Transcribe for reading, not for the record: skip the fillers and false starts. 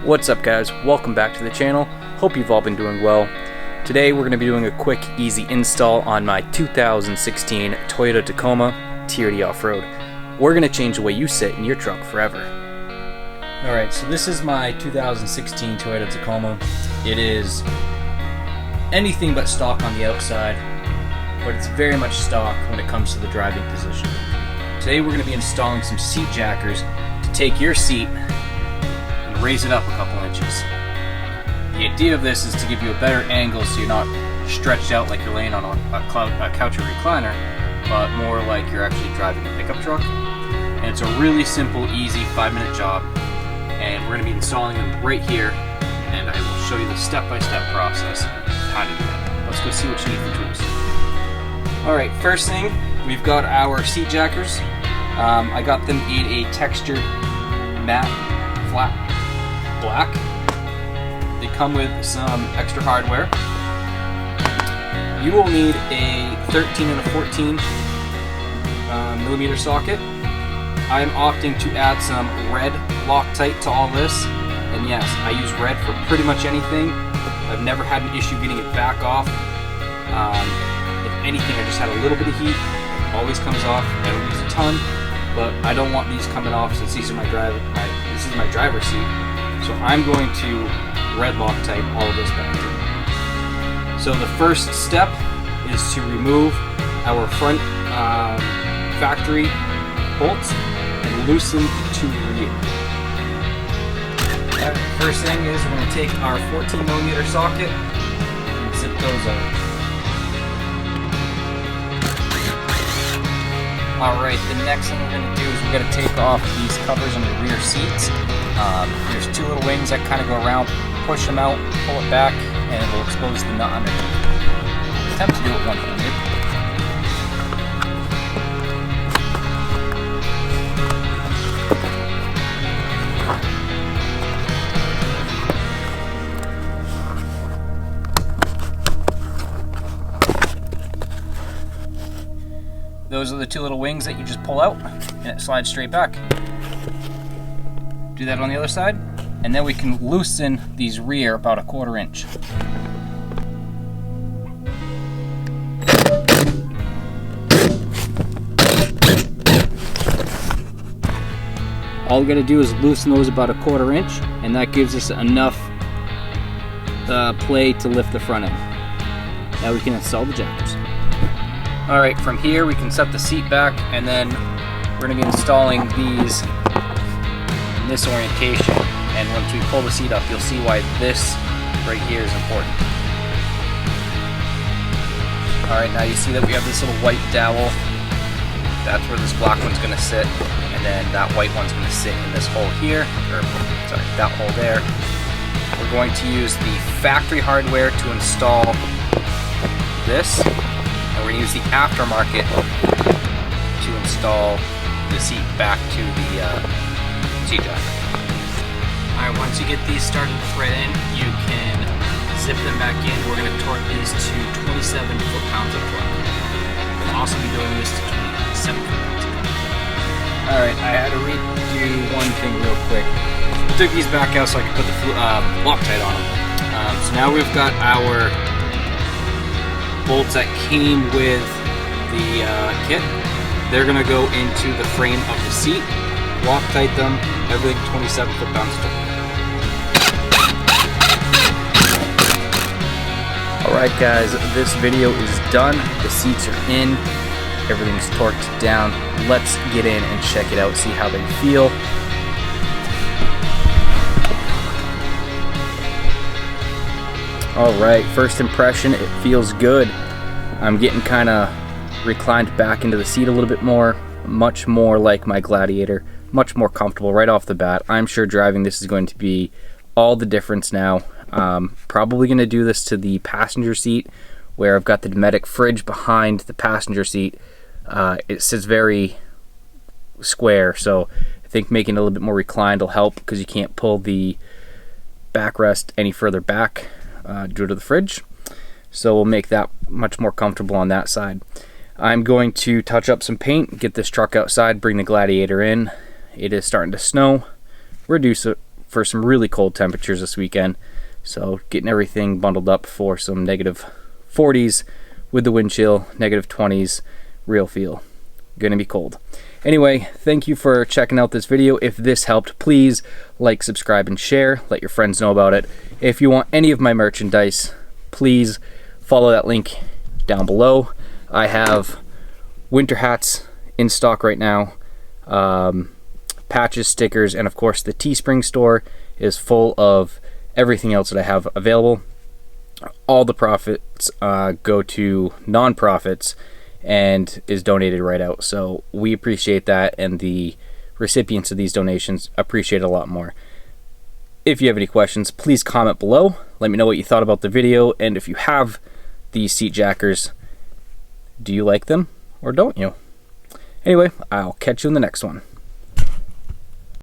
What's up guys, welcome back to the channel. Hope you've all been doing well. Today we're going to be doing a quick, easy install on my 2016 Toyota Tacoma TRD Off-Road. We're going to change the way you sit in your truck forever. Alright, so this is my 2016 Toyota Tacoma. It is anything but stock on the outside, but it's very much stock when it comes to the driving position. Today we're going to be installing some seat jackers to take your seat and raise it up a couple inches. The idea of this is to give you a better angle so you're not stretched out like you're laying on a couch or recliner, but more like you're actually driving a pickup truck. And it's a really simple, easy 5-minute job, and we're going to be installing them right here, and I will show you the step-by-step process of how to do that. Let's go see what you need for tools. Alright, first thing, we've got our seat jackers. I got them in a textured matte flat black. They come with some extra hardware. You will need a 13 and a 14 millimeter socket. I am opting to add some red Loctite to all this, and yes, I use red for pretty much anything. I've never had an issue getting it back off. If anything, I just had a little bit of heat. It always comes off. I don't use a ton, but I don't want these coming off since these are this is my driver's seat. So I'm going to red Loctite all of this back in. So the first step is to remove our front factory bolts and loosen the two rear. First thing is we're going to take our 14 millimeter socket and zip those out. Alright, the next thing we're going to do is we're going to take off these covers on the rear seats. There's two little wings that kind of go around, push them out, pull it back, and it will expose the nut underneath. Attempt to do it one-handed. Those are the two little wings that you just pull out, and it slides straight back. Do that on the other side, and then we can loosen these rear about a 1/4 inch. All we're going to do is loosen those about a 1/4 inch, and that gives us enough play to lift the front end. Now we can install the jackers. Alright, from here we can set the seat back, and then we're going to be installing these in this orientation, and once we pull the seat up you'll see why this right here is important. Alright, now you see that we have this little white dowel. That's where this black one's going to sit, and then that white one's going to sit in this hole here, or sorry, that hole there. We're going to use the factory hardware to install this. And we're going to use the aftermarket to install the seat back to the seat jacker. Alright, once you get these started to thread in, you can zip them back in. We're going to torque these to 27 foot-pounds of torque. We'll also be doing this to 27 foot-pounds of torque. Alright, I had to redo one thing real quick. I took these back out so I could put the Loctite on them. So now we've got our bolts that came with the kit. They're going to go into the frame of the seat, Loctite them, everything 27 foot-pounds torque. Alright guys, this video is done. The seats are in, everything's torqued down. Let's get in and check it out, see how they feel. Alright, first impression, it feels good. I'm getting kind of reclined back into the seat a little bit more, much more like my Gladiator, much more comfortable right off the bat. I'm sure driving this is going to be all the difference now. Probably going to do this to the passenger seat, where I've got the Dometic fridge behind the passenger seat. It sits very square, so I think making it a little bit more reclined will help, because you can't pull the backrest any further back due to the fridge. So we'll make that much more comfortable on that side. I'm going to touch up some paint, get this truck outside, bring the Gladiator in. It is starting to snow. We're due for some really cold temperatures this weekend. So getting everything bundled up for some negative 40s with the wind chill, negative 20s, real feel. Gonna be cold. Anyway, thank you for checking out this video. If this helped, please like, subscribe, and share. Let your friends know about it. If you want any of my merchandise, please follow that link down below. I have winter hats in stock right now, patches, stickers, and of course the Teespring store is full of everything else that I have available. All the profits go to non-profits and is donated right out, so we appreciate that, and the recipients of these donations appreciate it a lot more. If you have any questions, please comment below. Let me know what you thought about the video, and if you have these seat jackers, do you like them or don't you? Anyway, I'll catch you in the next one.